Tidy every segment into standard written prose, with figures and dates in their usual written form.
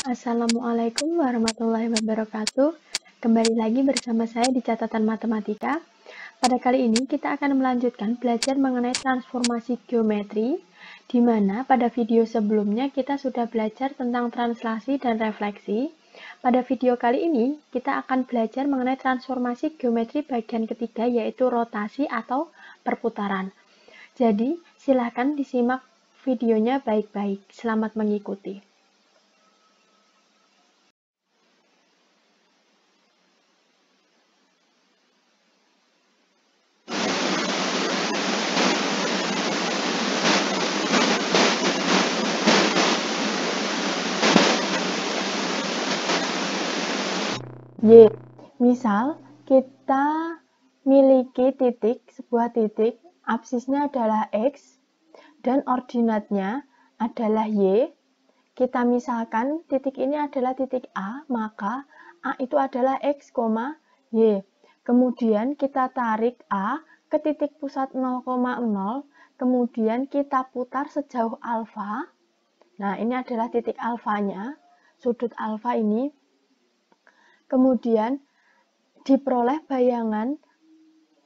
Assalamualaikum warahmatullahi wabarakatuh. Kembali lagi bersama saya di catatan matematika. Pada kali ini kita akan melanjutkan belajar mengenai transformasi geometri, di mana pada video sebelumnya kita sudah belajar tentang translasi dan refleksi. Pada video kali ini kita akan belajar mengenai transformasi geometri bagian ketiga, yaitu rotasi atau perputaran. Jadi silahkan disimak videonya baik-baik. Selamat mengikuti. Y. Misal, kita miliki sebuah titik, absisnya adalah X, dan ordinatnya adalah Y. Kita misalkan titik ini adalah titik A, maka A itu adalah X, Y. Kemudian kita tarik A ke titik pusat 0,0, kemudian kita putar sejauh alfa. Nah, ini adalah titik alfanya, sudut alfa ini. Kemudian diperoleh bayangan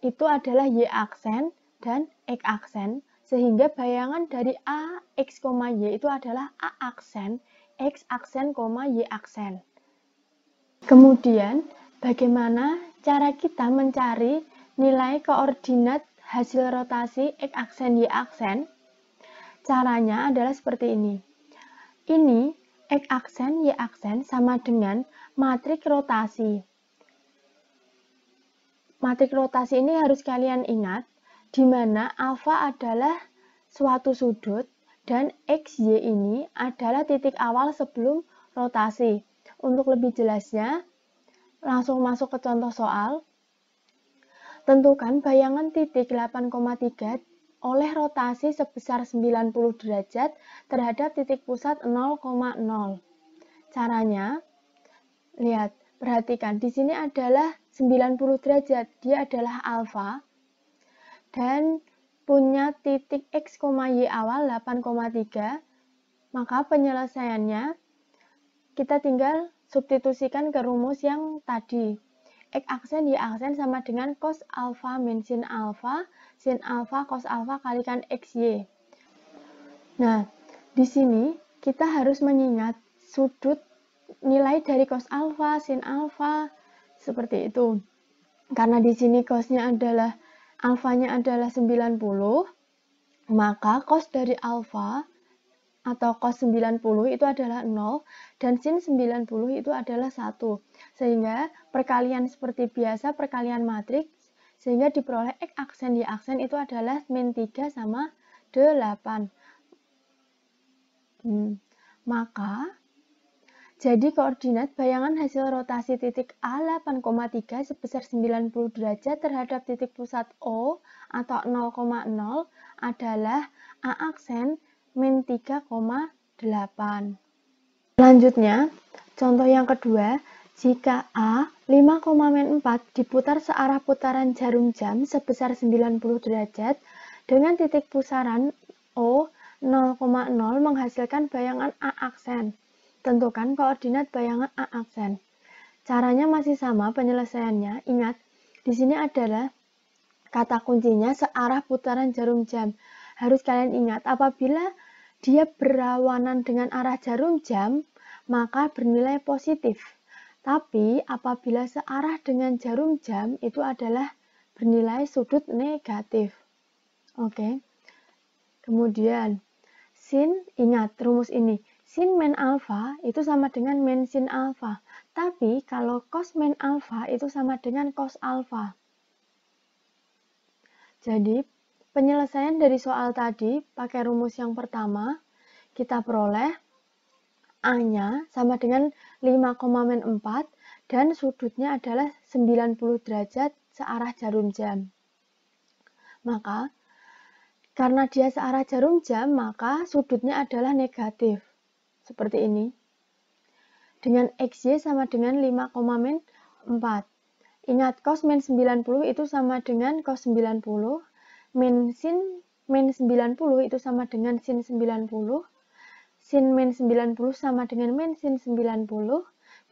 itu adalah Y aksen dan X aksen, sehingga bayangan dari A, X, Y itu adalah A aksen, X aksen, Y aksen. Kemudian, bagaimana cara kita mencari nilai koordinat hasil rotasi X aksen, Y aksen? Caranya adalah seperti ini. Ini X aksen, Y aksen sama dengan matrik rotasi. Matrik rotasi ini harus kalian ingat, di mana alfa adalah suatu sudut dan XY ini adalah titik awal sebelum rotasi. Untuk lebih jelasnya, langsung masuk ke contoh soal. Tentukan bayangan titik 8,3 oleh rotasi sebesar 90 derajat terhadap titik pusat 0,0. Caranya, lihat, perhatikan, di sini adalah 90 derajat, dia adalah alfa, dan punya titik X, Y awal 8,3, maka penyelesaiannya kita tinggal substitusikan ke rumus yang tadi. X aksen, Y aksen sama dengan cos alfa min sin alfa cos alfa kalikan XY. Nah, di sini kita harus mengingat sudut nilai dari cos alfa, sin alfa, seperti itu. Karena di sini cosnya adalah, alfanya adalah 90, maka cos dari alfa atau cos 90 itu adalah 0, dan sin 90 itu adalah 1. Sehingga perkalian seperti biasa, perkalian matriks, sehingga diperoleh X aksen, Y aksen itu adalah min 3 sama 8. Maka, jadi koordinat bayangan hasil rotasi titik A 8,3 sebesar 90 derajat terhadap titik pusat O atau 0,0 adalah A aksen min 3,8. Selanjutnya, contoh yang kedua, jika A 5,4 diputar searah putaran jarum jam sebesar 90 derajat dengan titik pusaran O 0,0 menghasilkan bayangan A aksen. Tentukan koordinat bayangan A aksen. Caranya masih sama penyelesaiannya. Ingat, di sini adalah kata kuncinya searah putaran jarum jam. Harus kalian ingat, apabila dia berlawanan dengan arah jarum jam, maka bernilai positif. Tapi apabila searah dengan jarum jam, itu adalah bernilai sudut negatif. Oke. Kemudian, sin, ingat rumus ini. Sin min alfa itu sama dengan min sin alfa. Tapi kalau cos min alfa itu sama dengan cos alfa. Jadi, penyelesaian dari soal tadi pakai rumus yang pertama, kita peroleh A-nya sama dengan 5,4 dan sudutnya adalah 90 derajat searah jarum jam. Maka, karena dia searah jarum jam, maka sudutnya adalah negatif. Seperti ini. Dengan XY sama dengan 5,4. Ingat, cos min 90 itu sama dengan cos 90. Min 90 itu sama dengan sin 90. sin min 90 sama dengan min sin 90,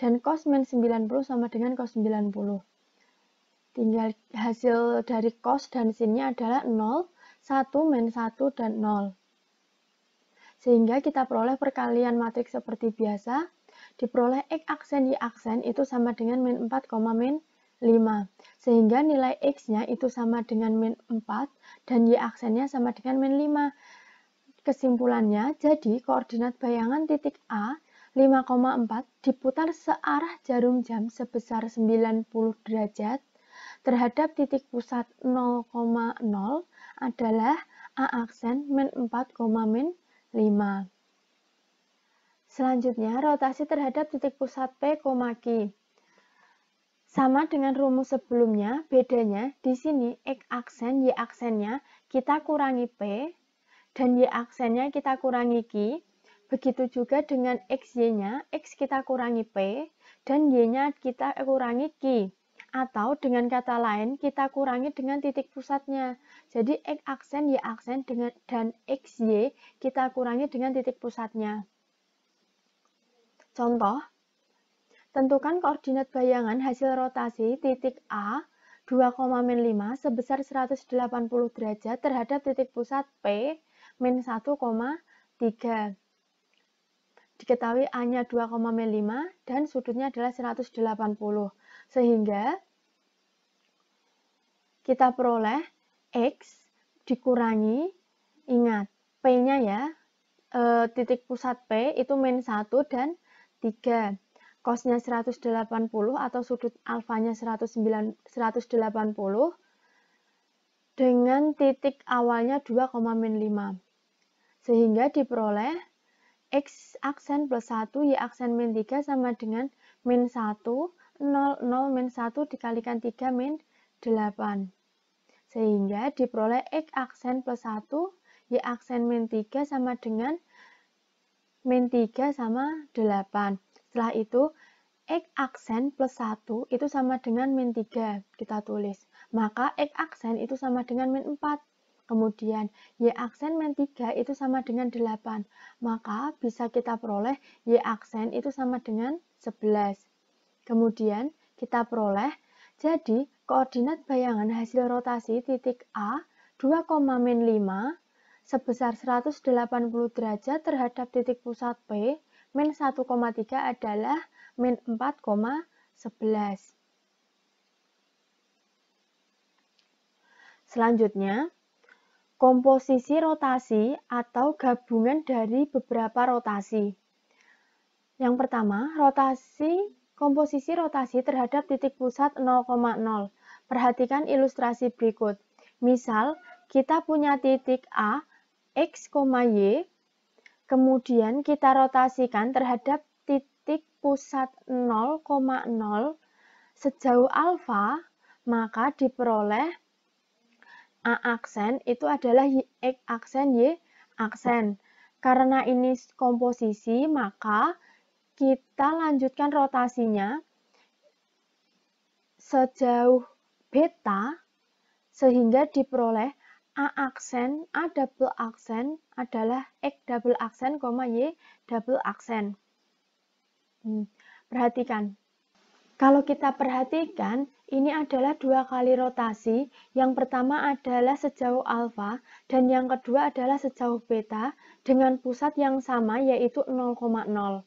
dan cos min 90 sama dengan cos 90. Tinggal hasil dari cos dan sinnya adalah 0, 1, min 1, dan 0. Sehingga kita peroleh perkalian matriks seperti biasa, diperoleh X aksen Y aksen itu sama dengan min 4, min 5. Sehingga nilai X-nya itu sama dengan min 4, dan Y aksennya sama dengan min 5. Kesimpulannya, jadi koordinat bayangan titik A 5,4 diputar searah jarum jam sebesar 90 derajat terhadap titik pusat 0,0 adalah A aksen min 4, min 5. Selanjutnya, rotasi terhadap titik pusat P, Q. Sama dengan rumus sebelumnya, bedanya di sini X aksen, Y aksennya kita kurangi P, dan Y aksennya kita kurangi Q. Begitu juga dengan XY-nya, X kita kurangi P, dan Y-nya kita kurangi Q. Atau dengan kata lain, kita kurangi dengan titik pusatnya. Jadi X aksen, Y aksen, dan XY kita kurangi dengan titik pusatnya. Contoh, tentukan koordinat bayangan hasil rotasi titik A 2,5 sebesar 180 derajat terhadap titik pusat P min 1,3. Diketahui A-nya 2,5 dan sudutnya adalah 180. Sehingga kita peroleh X dikurangi, ingat P-nya ya, titik pusat P itu min 1 dan 3. Cosnya 180 atau sudut alfanya 180 dengan titik awalnya 2,5. Sehingga diperoleh X aksen plus 1, Y aksen min 3 sama dengan min 1, 0, 0, min 1 dikalikan 3 min 8. Sehingga diperoleh X aksen plus 1, Y aksen min 3 sama dengan min 3 sama 8. Setelah itu, X aksen plus 1 itu sama dengan min 3, kita tulis. Maka X aksen itu sama dengan min 4. Kemudian, Y aksen min 3 itu sama dengan 8. Maka bisa kita peroleh Y aksen itu sama dengan 11. Kemudian, kita peroleh, jadi koordinat bayangan hasil rotasi titik A 2,5 sebesar 180 derajat terhadap titik pusat P min 1,3 adalah min 4,11. Selanjutnya, komposisi rotasi atau gabungan dari beberapa rotasi. Yang pertama, komposisi rotasi terhadap titik pusat 0,0. Perhatikan ilustrasi berikut. Misal, kita punya titik A, X, Y, kemudian kita rotasikan terhadap titik pusat 0,0 sejauh alfa, maka diperoleh A aksen itu adalah X aksen, Y aksen. Karena ini komposisi, maka kita lanjutkan rotasinya sejauh beta, sehingga diperoleh A aksen, A double aksen adalah X double aksen, Y double aksen. Perhatikan. Kalau kita perhatikan, ini adalah dua kali rotasi. Yang pertama adalah sejauh alfa, dan yang kedua adalah sejauh beta, dengan pusat yang sama, yaitu 0,0.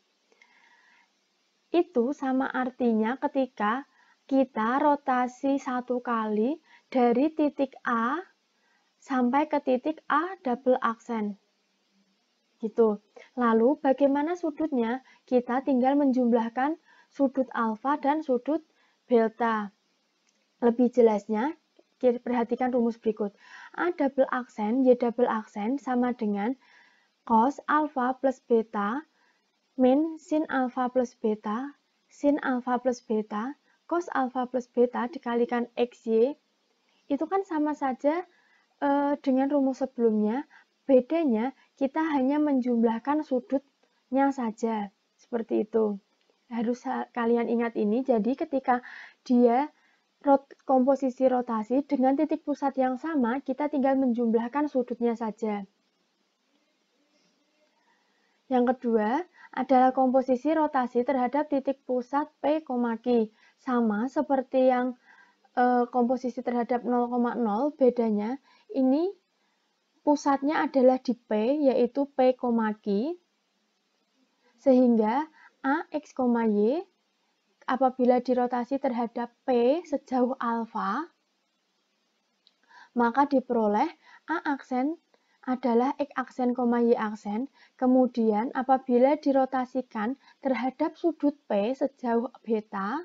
Itu sama artinya ketika kita rotasi satu kali dari titik A sampai ke titik A double aksen. Gitu. Lalu bagaimana sudutnya? Kita tinggal menjumlahkan sudut alfa dan sudut delta. Lebih jelasnya, kita perhatikan rumus berikut. A double aksen, Y double aksen sama dengan cos alfa plus beta min sin alfa plus beta, sin alfa plus beta, cos alfa plus beta dikalikan XY. Itu kan sama saja dengan rumus sebelumnya, bedanya kita hanya menjumlahkan sudutnya saja. Seperti itu. Harus kalian ingat ini, jadi ketika dia komposisi rotasi dengan titik pusat yang sama, kita tinggal menjumlahkan sudutnya saja. Yang kedua adalah komposisi rotasi terhadap titik pusat P, Q. Sama seperti yang komposisi terhadap 0,0, bedanya ini pusatnya adalah di P, yaitu P, Q, sehingga A, X, Y apabila dirotasi terhadap P sejauh alfa, maka diperoleh A aksen adalah X aksen, Y aksen. Kemudian apabila dirotasikan terhadap sudut P sejauh beta,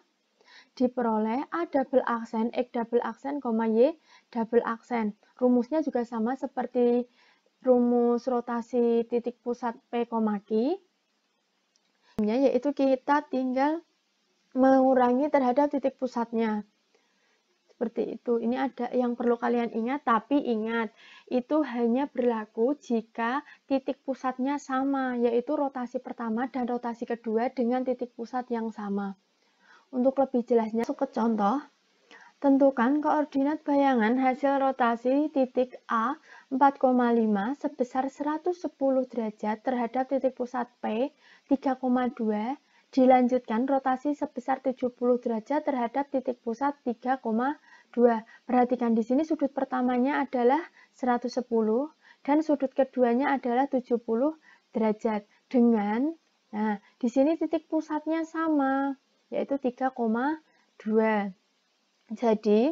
diperoleh A double aksen, X double aksen, Y double aksen. Rumusnya juga sama seperti rumus rotasi titik pusat P, Q, yaitu kita tinggal mengurangi terhadap titik pusatnya. Seperti itu. Ini ada yang perlu kalian ingat, tapi ingat, itu hanya berlaku jika titik pusatnya sama, yaitu rotasi pertama dan rotasi kedua dengan titik pusat yang sama. Untuk lebih jelasnya, masuk ke contoh. Tentukan koordinat bayangan hasil rotasi titik A 4,5 sebesar 110 derajat terhadap titik pusat P 3,2, dilanjutkan rotasi sebesar 70 derajat terhadap titik pusat 3,2. Perhatikan di sini sudut pertamanya adalah 110 dan sudut keduanya adalah 70 derajat. Nah, di sini titik pusatnya sama, yaitu 3,2. Jadi,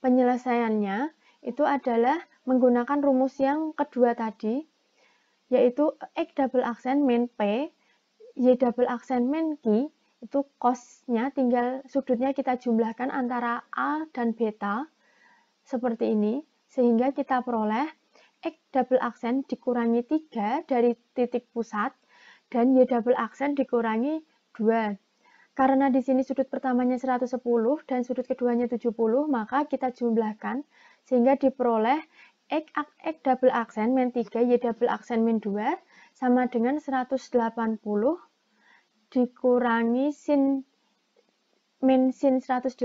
penyelesaiannya itu adalah menggunakan rumus yang kedua tadi, yaitu X double aksen min P, Y double aksen min Q, itu cos-nya tinggal sudutnya kita jumlahkan antara A dan beta, seperti ini, sehingga kita peroleh X double aksen dikurangi 3 dari titik pusat, dan Y double aksen dikurangi 2. Karena di sini sudut pertamanya 110 dan sudut keduanya 70, maka kita jumlahkan sehingga diperoleh X double aksen min 3, Y double aksen min 2 sama dengan 180 dikurangi sin min sin 180,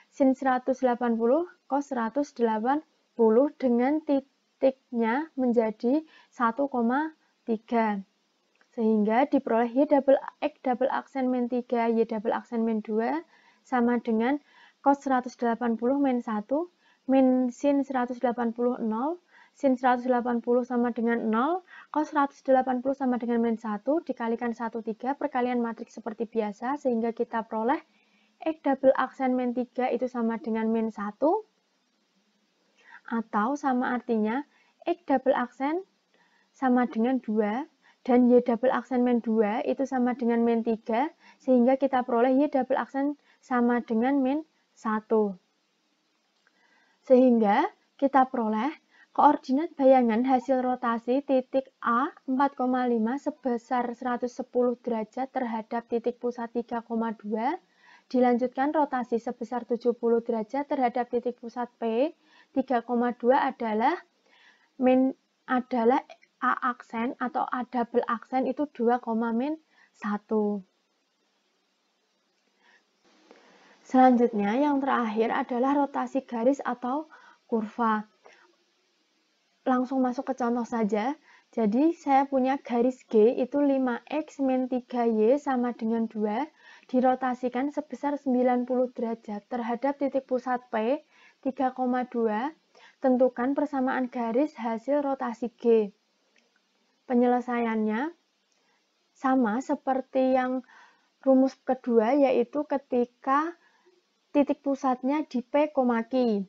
sin 180 cos 180 dengan titiknya menjadi 1,3. Sehingga diperoleh Y double X double aksen min 3, Y double aksen min 2 sama dengan cos 180 min 1, min sin 180 0, sin 180 sama dengan 0, cos 180 sama dengan min 1, dikalikan 1,3, perkalian matriks seperti biasa, sehingga kita peroleh X double aksen min 3 itu sama dengan min 1, atau sama artinya X double aksen sama dengan 2, dan Y double aksen min 2 itu sama dengan min 3, sehingga kita peroleh Y double aksen sama dengan min 1. Sehingga kita peroleh koordinat bayangan hasil rotasi titik A 4,5 sebesar 110 derajat terhadap titik pusat 3,2, dilanjutkan rotasi sebesar 70 derajat terhadap titik pusat P 3,2 adalah A aksen atau A double aksen itu 2, min 1. Selanjutnya yang terakhir adalah rotasi garis atau kurva. Langsung masuk ke contoh saja. Jadi saya punya garis G itu 5X min 3Y sama dengan 2, dirotasikan sebesar 90 derajat terhadap titik pusat P 3,2. Tentukan persamaan garis hasil rotasi G. Penyelesaiannya sama seperti yang rumus kedua, yaitu ketika titik pusatnya di P, Q.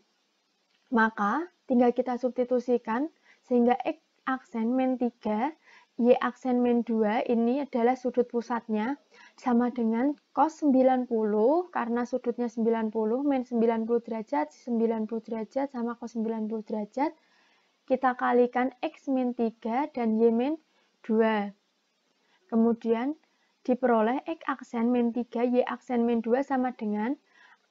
Maka tinggal kita substitusikan sehingga X aksen min 3, Y aksen min 2 ini adalah sudut pusatnya sama dengan cos 90 karena sudutnya 90 min 90 derajat, 90 derajat sama cos 90 derajat. Kita kalikan X min 3 dan Y min 2. Kemudian diperoleh X aksen min 3, Y aksen min 2 sama dengan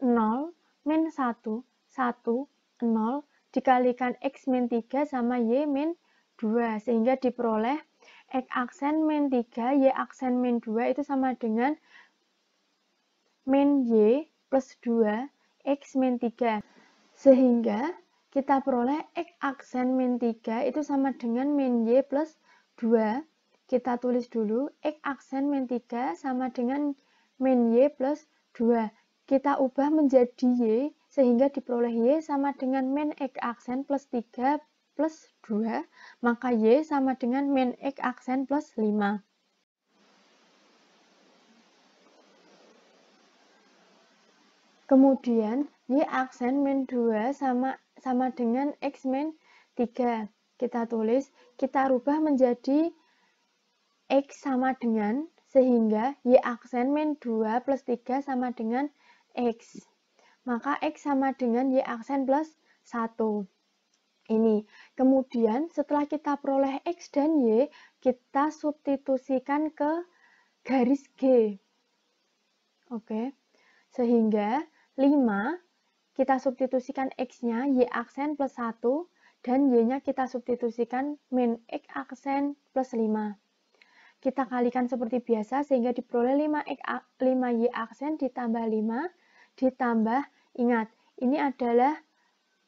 0, min 1, 1, 0, dikalikan X min 3 sama Y min 2. Sehingga diperoleh X aksen min 3, Y aksen min 2 itu sama dengan min Y plus 2, X min 3. Sehingga kita peroleh X aksen min 3 itu sama dengan min Y plus 2, kita tulis dulu X aksen min 3 sama dengan min Y plus 2. Kita ubah menjadi Y sehingga diperoleh Y sama dengan min X aksen plus 3 plus 2, maka Y sama dengan min X aksen plus 5. Kemudian Y aksen min 2 sama dengan X min 3. Kita tulis, kita rubah menjadi X sama dengan, sehingga Y aksen min 2 plus 3 sama dengan X. Maka X sama dengan Y aksen plus 1. Ini. Kemudian setelah kita peroleh X dan Y, kita substitusikan ke garis G. Oke. Sehingga 5, kita substitusikan X-nya Y aksen plus 1, dan Y-nya kita substitusikan min X aksen plus 5. Kita kalikan seperti biasa sehingga diperoleh 5Y aksen ditambah 5, ditambah, ingat, ini adalah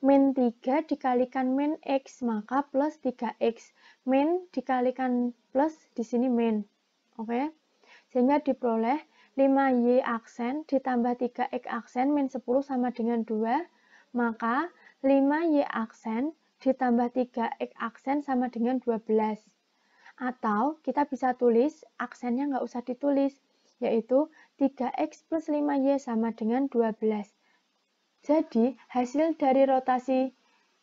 min 3 dikalikan min X, maka plus 3X. Min dikalikan plus, di sini min. Oke? Sehingga diperoleh 5Y aksen ditambah 3X aksen min 10 sama dengan 2, maka 5Y aksen ditambah 3X aksen sama dengan 12. Atau kita bisa tulis, aksennya nggak usah ditulis, yaitu 3X plus 5Y sama dengan 12. Jadi, hasil dari rotasi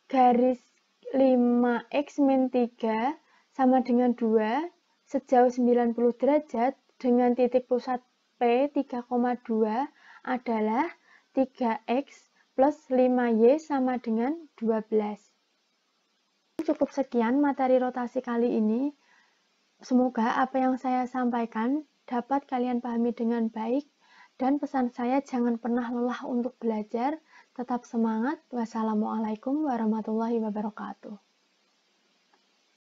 garis 5X min 3 sama dengan 2 sejauh 90 derajat dengan titik pusat P 3,2 adalah 3X plus 5Y sama dengan 12. Cukup sekian materi rotasi kali ini. Semoga apa yang saya sampaikan dapat kalian pahami dengan baik, dan pesan saya jangan pernah lelah untuk belajar, tetap semangat. Wassalamualaikum warahmatullahi wabarakatuh.